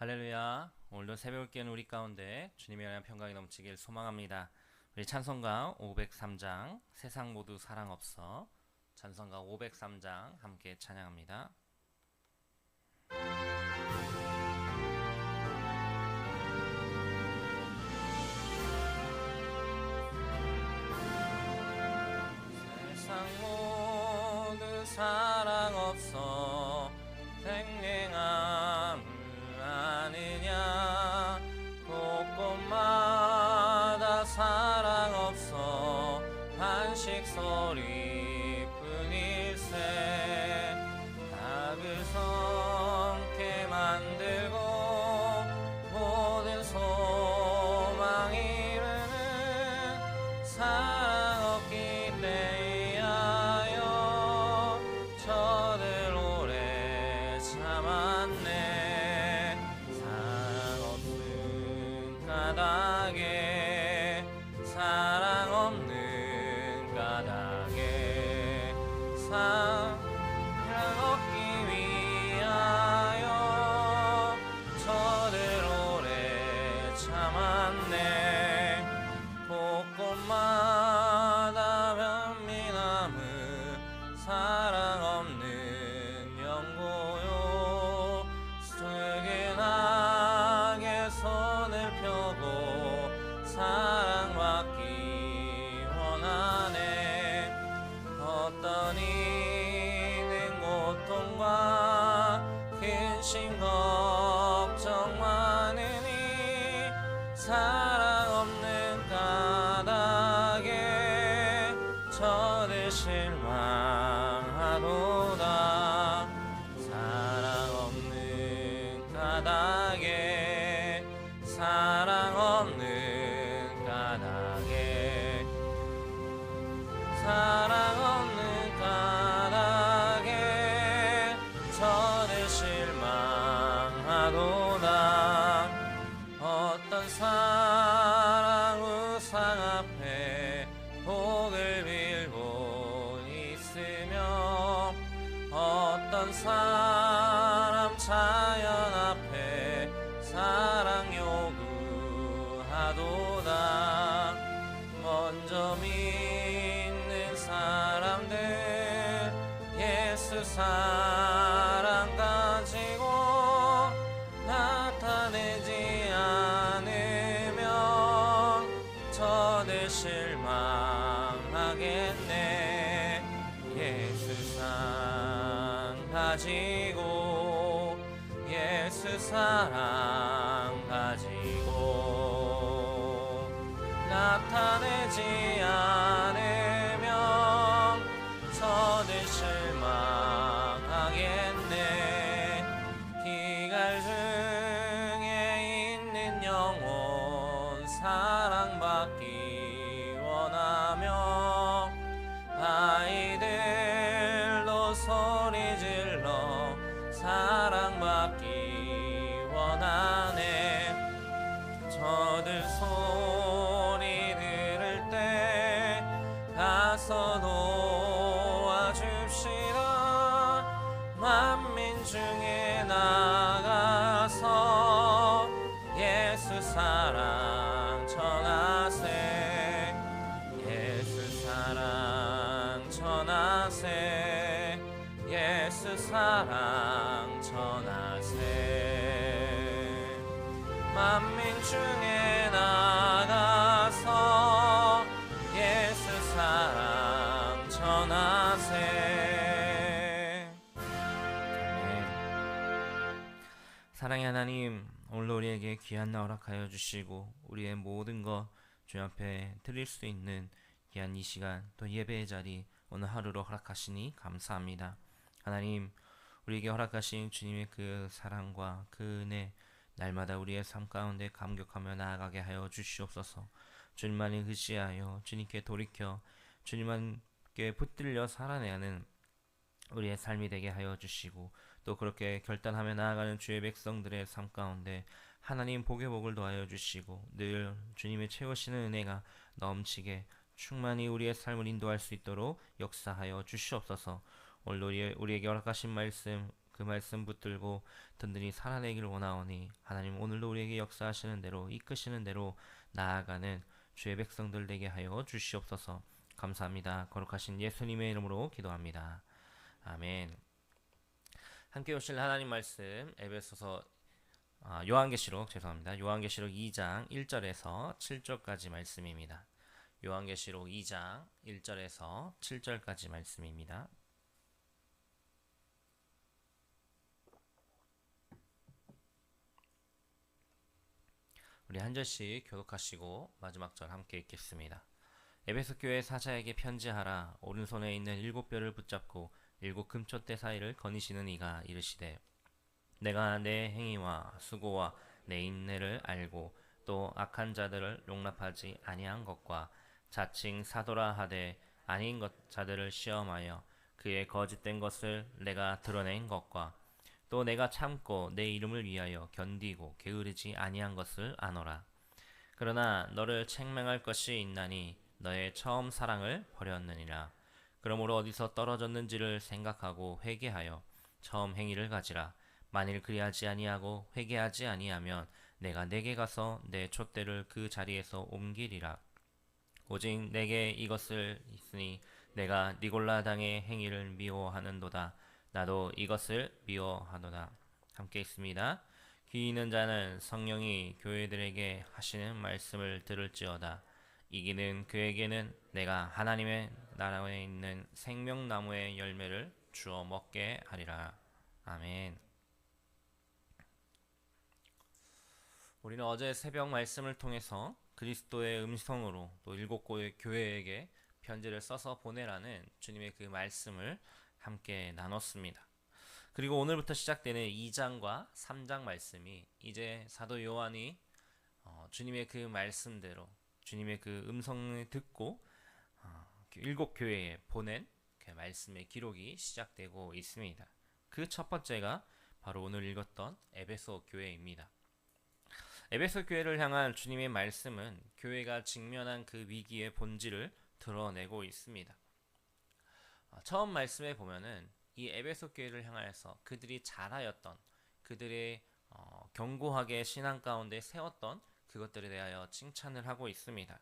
할렐루야. 오늘도 새벽을 깨는 우리 가운데 주님의 은혜와 평강이 넘치길 소망합니다. 우리 찬송가 503장 세상 모두 사랑 없어, 찬송가 503장 함께 찬양합니다. 세상 모두 사랑 없어 생명함을 아느냐. 곳곳마다 사랑 없어 한식 소리뿐일세. 답을 섬게 만들고 모든 소망 이루는 사랑 없기 때하여 저들 오래 참았네. 사랑 없는 까닭에, 사랑 없는 까닭에 사랑 얻기 위하여 저들 오래 참았네. 곳곳마다 변미남은 사랑 없는 연고요. 숙연하게 손을 펴고 사랑받기 원하네. 어떤 이는 고통과 근심 걱정 많으니 사랑 없는 까닭에 저들 실망하도다. 사랑 없는 까닭에, 사랑 없는 까닭에, 사랑 없는 까닭에 저들 실망하도다. 어떤 사랑 우상 앞에 복을 빌고 있으며 어떤 사람 자연 앞에 사랑 요구하도다. 먼저 믿는 사람들 예수 사랑 가지고 나타내지 않으면 저들 실망하겠네. 예수 사랑 가지고, 예수 사랑 가지고 나타내지 않으면 저들 실망하겠네. 기갈 중에 있는 영혼 사랑받기 원하며 아이들도 소리질러 사랑받기 원하네. 저들 소리 들을 때 가서 도와줍시다. 만민 중에 나가서 예수 사랑 전하세. 예수 사랑 전하세. 예수 사랑 전하세. 만민 중에 나가서 예수 사랑 전하세. 사랑의 하나님, 오늘 우리에게 귀한 날 허락하여 주시고 우리의 모든 것 주 앞에 드릴 수 있는 귀한 이 시간, 또 예배의 자리 오늘 하루로 허락하시니 감사합니다. 하나님, 우리에게 허락하신 주님의 그 사랑과 그 은혜 날마다 우리의 삶 가운데 감격하며 나아가게 하여 주시옵소서. 주님만을 의지하여 주님께 돌이켜 주님께 붙들려 살아내야 하는 우리의 삶이 되게 하여 주시고, 또 그렇게 결단하며 나아가는 주의 백성들의 삶 가운데 하나님 복의 복을 더하여 주시고 늘 주님의 채우시는 은혜가 넘치게 충만히 우리의 삶을 인도할 수 있도록 역사하여 주시옵소서. 오늘 우리에게 허락하신 말씀 그 말씀 붙들고 든든히 살아내기를 원하오니 하나님 오늘도 우리에게 역사하시는 대로 이끄시는 대로 나아가는 주의 백성들 되게 하여 주시옵소서. 감사합니다. 거룩하신 예수님의 이름으로 기도합니다. 아멘. 함께 오실 하나님 말씀 에베소서 요한계시록 죄송합니다. 요한계시록 2장 1절에서 7절까지 말씀입니다. 요한계시록 2장 1절에서 7절까지 말씀입니다. 우리 한 절씩 교독하시고 마지막 절 함께 읽겠습니다. 에베소 교회 사자에게 편지하라. 오른손에 있는 7뼈를 붙잡고 7 금촛대 사이를 거니시는 이가 이르시되 내가 내 행위와 수고와 내 인내를 알고 또 악한 자들을 용납하지 아니한 것과 자칭 사도라 하되 아닌 자들을 시험하여 그의 거짓된 것을 내가 드러낸 것과 또 내가 참고 내 이름을 위하여 견디고 게으르지 아니한 것을 아노라. 그러나 너를 책망할 것이 있나니 너의 처음 사랑을 버렸느니라. 그러므로 어디서 떨어졌는지를 생각하고 회개하여 처음 행위를 가지라. 만일 그리하지 아니하고 회개하지 아니하면 내가 내게 가서 내 촛대를 그 자리에서 옮기리라. 오직 내게 이것을 있으니 내가 니골라 당의 행위를 미워하는도다. 나도 이것을 미워하노라. 함께 있습니다. 귀 있는 자는 성령이 교회들에게 하시는 말씀을 들을지어다. 이기는 그에게는 내가 하나님의 나라에 있는 생명나무의 열매를 주어 먹게 하리라. 아멘. 우리는 어제 새벽 말씀을 통해서 그리스도의 음성으로 또 7교회에게 편지를 써서 보내라는 주님의 그 말씀을 함께 나눴습니다. 그리고 오늘부터 시작되는 2장과 3장 말씀이 이제 사도 요한이 주님의 그 말씀대로 주님의 그 음성을 듣고 7교회에 보낸 그 말씀의 기록이 시작되고 있습니다. 그 첫 번째가 바로 오늘 읽었던 에베소 교회입니다. 에베소 교회를 향한 주님의 말씀은 교회가 직면한 그 위기의 본질을 드러내고 있습니다. 처음 말씀에 보면은 이 에베소 교회를 향하여서 그들이 잘하였던 그들의 견고하게 신앙 가운데 세웠던 그것들에 대하여 칭찬을 하고 있습니다.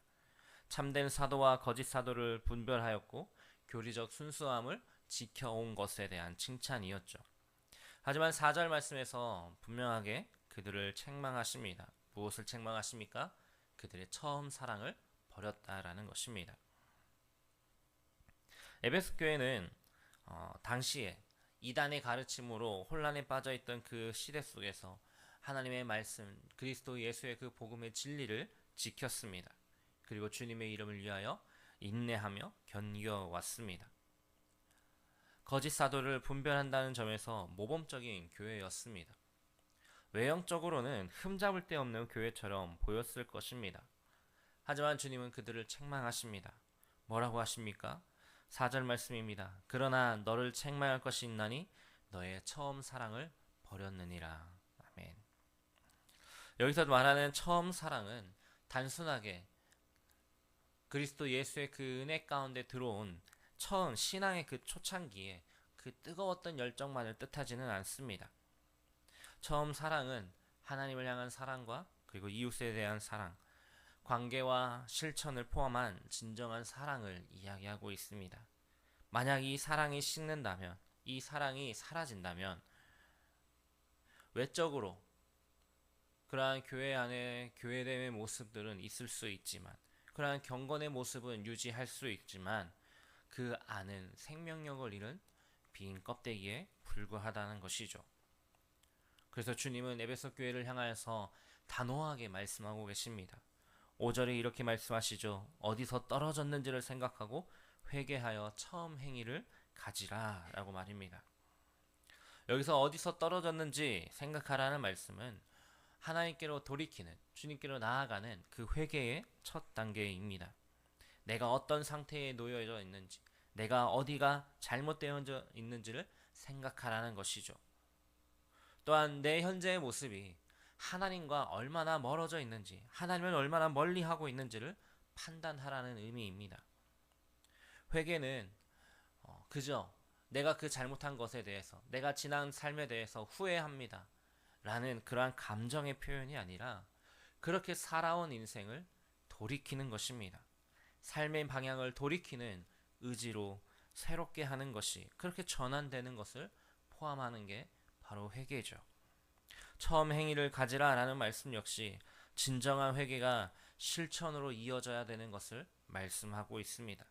참된 사도와 거짓 사도를 분별하였고 교리적 순수함을 지켜온 것에 대한 칭찬이었죠. 하지만 4절 말씀에서 분명하게 그들을 책망하십니다. 무엇을 책망하십니까? 그들의 처음 사랑을 버렸다라는 것입니다. 에베소 교회는 당시에 이단의 가르침으로 혼란에 빠져있던 그 시대 속에서 하나님의 말씀, 그리스도 예수의 그 복음의 진리를 지켰습니다. 그리고 주님의 이름을 위하여 인내하며 견뎌왔습니다. 거짓 사도를 분별한다는 점에서 모범적인 교회였습니다. 외형적으로는 흠잡을 데 없는 교회처럼 보였을 것입니다. 하지만 주님은 그들을 책망하십니다. 뭐라고 하십니까? 4절 말씀입니다. 그러나 너를 책망할 것이 있나니 너의 처음 사랑을 버렸느니라. 아멘. 여기서 말하는 처음 사랑은 단순하게 그리스도 예수의 그 은혜 가운데 들어온 처음 신앙의 그 초창기에 그 뜨거웠던 열정만을 뜻하지는 않습니다. 처음 사랑은 하나님을 향한 사랑과 그리고 이웃에 대한 사랑, 관계와 실천을 포함한 진정한 사랑을 이야기하고 있습니다. 만약 이 사랑이 식는다면, 이 사랑이 사라진다면 외적으로 그러한 교회 안에 교회됨의 모습들은 있을 수 있지만, 그러한 경건의 모습은 유지할 수 있지만 그 안은 생명력을 잃은 빈 껍데기에 불과하다는 것이죠. 그래서 주님은 에베소 교회를 향하여서 단호하게 말씀하고 계십니다. 5절에 이렇게 말씀하시죠. 어디서 떨어졌는지를 생각하고 회개하여 처음 행위를 가지라 라고 말입니다. 여기서 어디서 떨어졌는지 생각하라는 말씀은 하나님께로 돌이키는, 주님께로 나아가는 그 회개의 첫 단계입니다. 내가 어떤 상태에 놓여져 있는지, 내가 어디가 잘못되어 있는지를 생각하라는 것이죠. 또한 내 현재의 모습이 하나님과 얼마나 멀어져 있는지, 하나님을 얼마나 멀리 하고 있는지를 판단하라는 의미입니다. 회개는 그저 내가 그 잘못한 것에 대해서, 내가 지난 삶에 대해서 후회합니다 라는 그러한 감정의 표현이 아니라 그렇게 살아온 인생을 돌이키는 것입니다. 삶의 방향을 돌이키는 의지로 새롭게 하는 것이, 그렇게 전환되는 것을 포함하는 게 바로 회개죠. 처음 행위를 가지라 라는 말씀 역시 진정한 회개가 실천으로 이어져야 되는 것을 말씀하고 있습니다.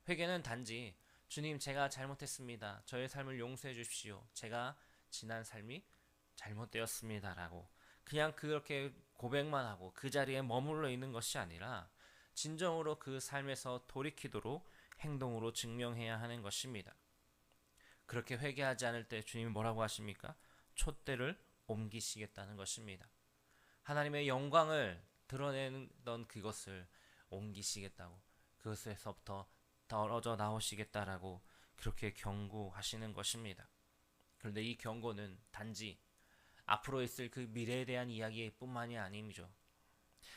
회개는 단지 주님 제가 잘못했습니다. 저의 삶을 용서해 주십시오. 제가 지난 삶이 잘못되었습니다 라고 그냥 그렇게 고백만 하고 그 자리에 머물러 있는 것이 아니라 진정으로 그 삶에서 돌이키도록 행동으로 증명해야 하는 것입니다. 그렇게 회개하지 않을 때 주님이 뭐라고 하십니까? 촛대를 옮기시겠다는 것입니다. 하나님의 영광을 드러내던 그것을 옮기시겠다고, 그것에서부터 떨어져 나오시겠다라고 그렇게 경고하시는 것입니다. 그런데 이 경고는 단지 앞으로 있을 그 미래에 대한 이야기뿐만이 아니죠.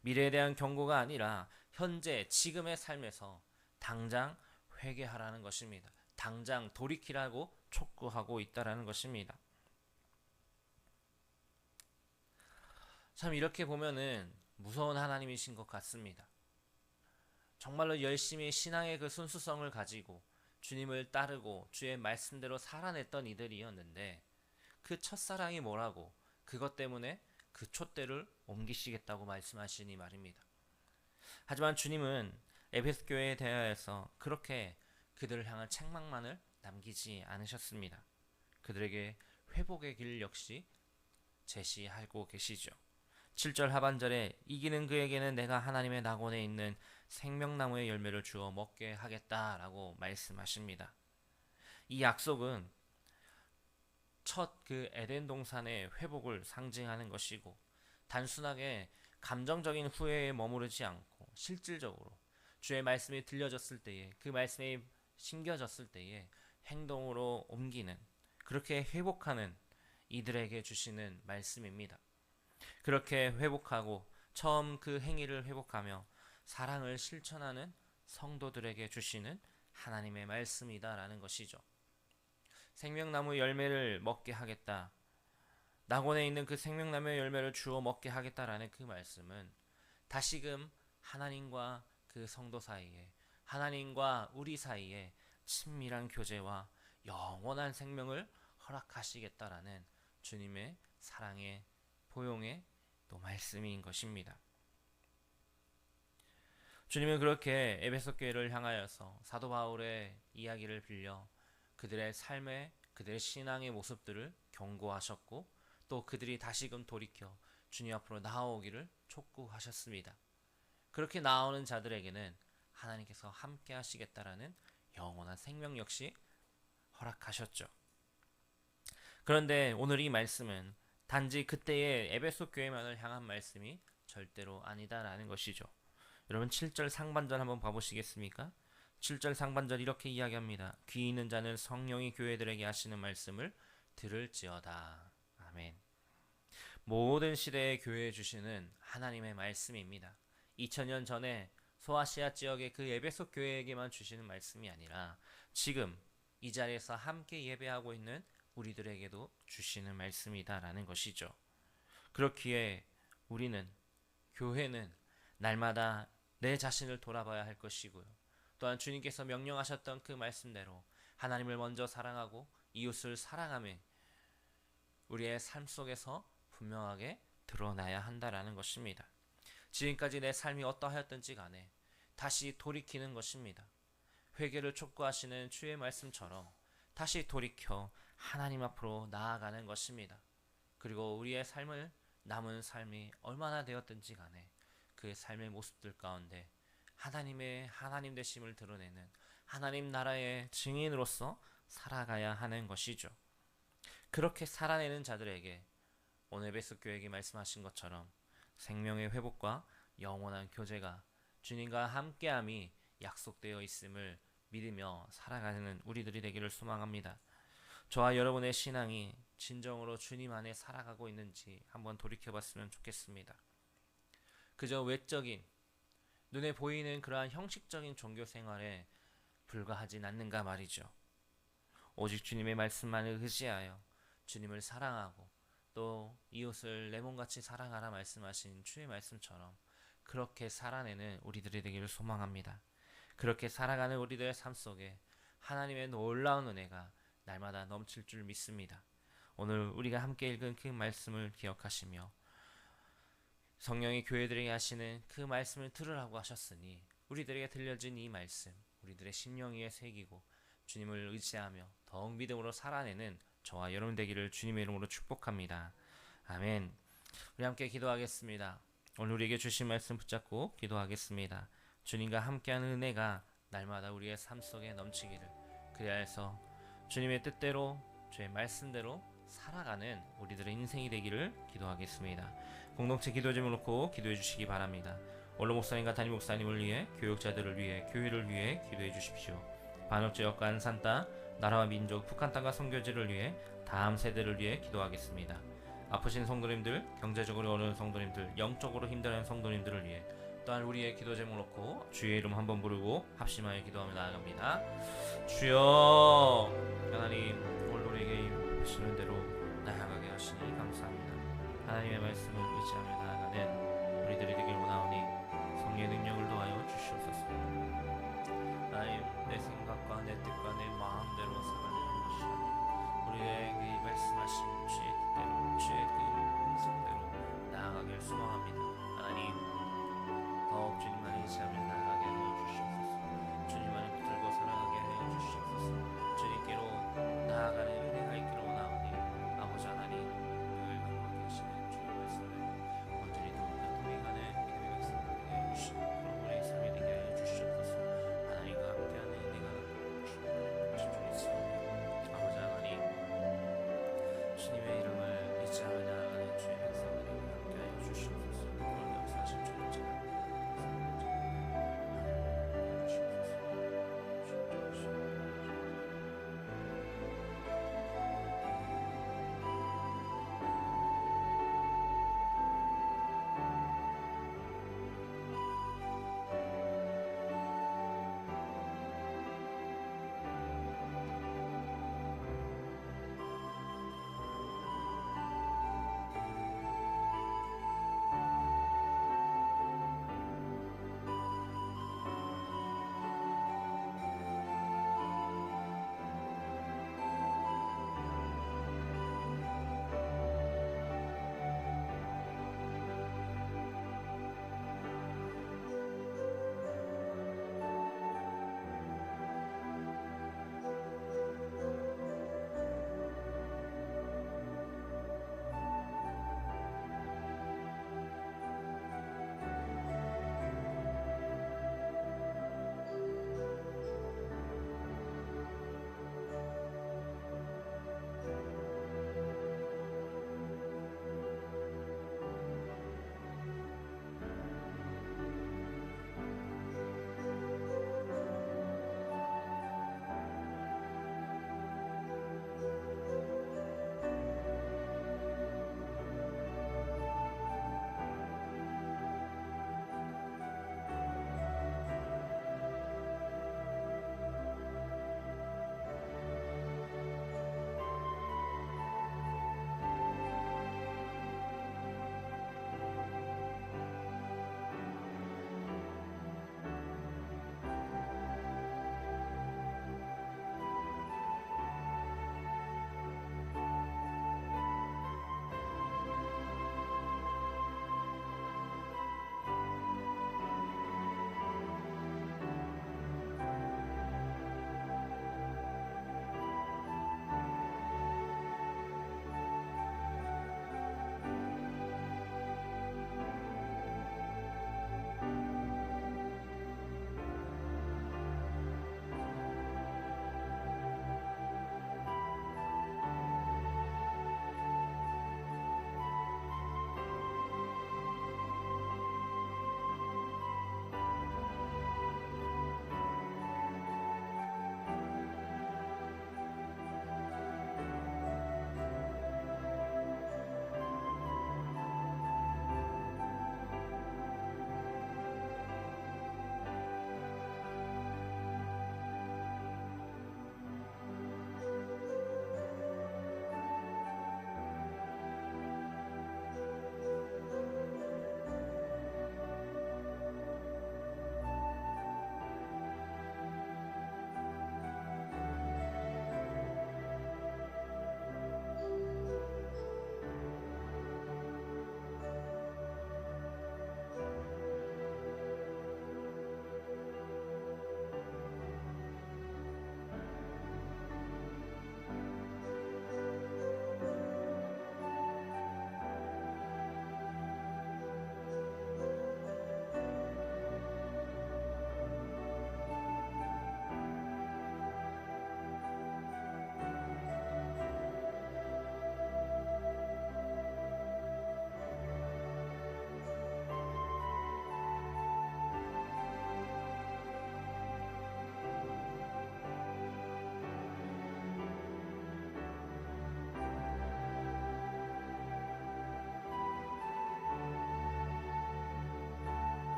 미래에 대한 경고가 아니라 현재 지금의 삶에서 당장 회개하라는 것입니다. 당장 돌이키라고 촉구하고 있다라는 것입니다. 참 이렇게 보면은 무서운 하나님이신 것 같습니다. 정말로 열심히 신앙의 그 순수성을 가지고 주님을 따르고 주의 말씀대로 살아냈던 이들이었는데 그 첫사랑이 뭐라고 그것 때문에 그 촛대를 옮기시겠다고 말씀하시니 말입니다. 하지만 주님은 에베소 교회에 대하여서 그렇게 그들을 향한 책망만을 남기지 않으셨습니다. 그들에게 회복의 길 역시 제시하고 계시죠. 7절 하반절에 이기는 그에게는 내가 하나님의 낙원에 있는 생명나무의 열매를 주어 먹게 하겠다라고 말씀하십니다. 이 약속은 첫 그 에덴 동산의 회복을 상징하는 것이고 단순하게 감정적인 후회에 머무르지 않고 실질적으로 주의 말씀이 들려졌을 때에 그 말씀이 심겨졌을 때에 행동으로 옮기는, 그렇게 회복하는 이들에게 주시는 말씀입니다. 그렇게 회복하고 처음 그 행위를 회복하며 사랑을 실천하는 성도들에게 주시는 하나님의 말씀이다라는 것이죠. 생명나무 열매를 먹게 하겠다, 낙원에 있는 그 생명나무의 열매를 주어 먹게 하겠다라는 그 말씀은 다시금 하나님과 그 성도 사이에, 하나님과 우리 사이에 친밀한 교제와 영원한 생명을 허락하시겠다라는 주님의 사랑의 포용의 또 말씀인 것입니다. 주님은 그렇게 에베소 교회를 향하여서 사도 바울의 이야기를 빌려 그들의 삶의, 그들의 신앙의 모습들을 경고하셨고 또 그들이 다시금 돌이켜 주님 앞으로 나아오기를 촉구하셨습니다. 그렇게 나오는 자들에게는 하나님께서 함께 하시겠다라는 영원한 생명 역시 허락하셨죠. 그런데 오늘 이 말씀은 단지 그때의 에베소 교회만을 향한 말씀이 절대로 아니다라는 것이죠. 여러분 7절 상반절 한번 봐보시겠습니까? 7절 상반절 이렇게 이야기합니다. 귀 있는 자는 성령이 교회들에게 하시는 말씀을 들을지어다. 아멘. 모든 시대의 교회에 주시는 하나님의 말씀입니다. 2000년 전에 소아시아 지역의 그 에베소 교회에게만 주시는 말씀이 아니라 지금 이 자리에서 함께 예배하고 있는 우리들에게도 주시는 말씀이다라는 것이죠. 그렇기에 우리는, 교회는 날마다 내 자신을 돌아봐야 할 것이고요. 또한 주님께서 명령하셨던 그 말씀대로 하나님을 먼저 사랑하고 이웃을 사랑하며 우리의 삶 속에서 분명하게 드러나야 한다라는 것입니다. 지금까지 내 삶이 어떠하였든지 간에 다시 돌이키는 것입니다. 회개를 촉구하시는 주의 말씀처럼 다시 돌이켜 하나님 앞으로 나아가는 것입니다. 그리고 우리의 삶을, 남은 삶이 얼마나 되었든지 간에 그 삶의 모습들 가운데 하나님의 하나님 되심을 드러내는 하나님 나라의 증인으로서 살아가야 하는 것이죠. 그렇게 살아내는 자들에게 오늘 에베소 교회에게 말씀하신 것처럼 생명의 회복과 영원한 교제가 주님과 함께함이 약속되어 있음을 믿으며 살아가는 우리들이 되기를 소망합니다. 저와 여러분의 신앙이 진정으로 주님 안에 살아가고 있는지 한번 돌이켜봤으면 좋겠습니다. 그저 외적인, 눈에 보이는 그러한 형식적인 종교 생활에 불과하진 않는가 말이죠. 오직 주님의 말씀만을 의지하여 주님을 사랑하고 또 이웃을 내 몸같이 사랑하라 말씀하신 주의 말씀처럼 그렇게 살아내는 우리들이 되기를 소망합니다. 그렇게 살아가는 우리들의 삶 속에 하나님의 놀라운 은혜가 날마다 넘칠 줄 믿습니다. 오늘 우리가 함께 읽은 그 말씀을 기억하시며 성령이 교회들에게 하시는 그 말씀을 들으라고 하셨으니 우리들에게 들려진 이 말씀 우리들의 심령 위에 새기고 주님을 의지하며 더욱 믿음으로 살아내는 저와 여러분 되기를 주님의 이름으로 축복합니다. 아멘. 우리 함께 기도하겠습니다. 오늘 우리에게 주신 말씀 붙잡고 기도하겠습니다. 주님과 함께하는 은혜가 날마다 우리의 삶 속에 넘치기를 그리하 해서 주님의 뜻대로 주의 말씀대로 살아가는 우리들의 인생이 되기를 기도하겠습니다. 공동체 기도 제목 놓고 기도해 주시기 바랍니다. 원로 목사님과 담임 목사님을 위해 교육자들을 위해 교회를 위해 기도해 주십시오. 반역지역과 안산따 나라와 민족 북한 땅과 선교지를 위해 다음 세대를 위해 기도하겠습니다. 아프신 성도님들, 경제적으로 어려운 성도님들, 영적으로 힘들어하는 성도님들을 위해 또한 우리의 기도 제목 놓고 주의 이름 한번 부르고 합심하여 기도하며 나아갑니다. 주여 하나님 오늘 우리에게 입히시는 대로 나아가게 하시니 감사합니다. 하나님의 말씀을 의지하며 나아가는 우리들이 되길 원하오니 성령의 능력을 더하여 주시옵소서.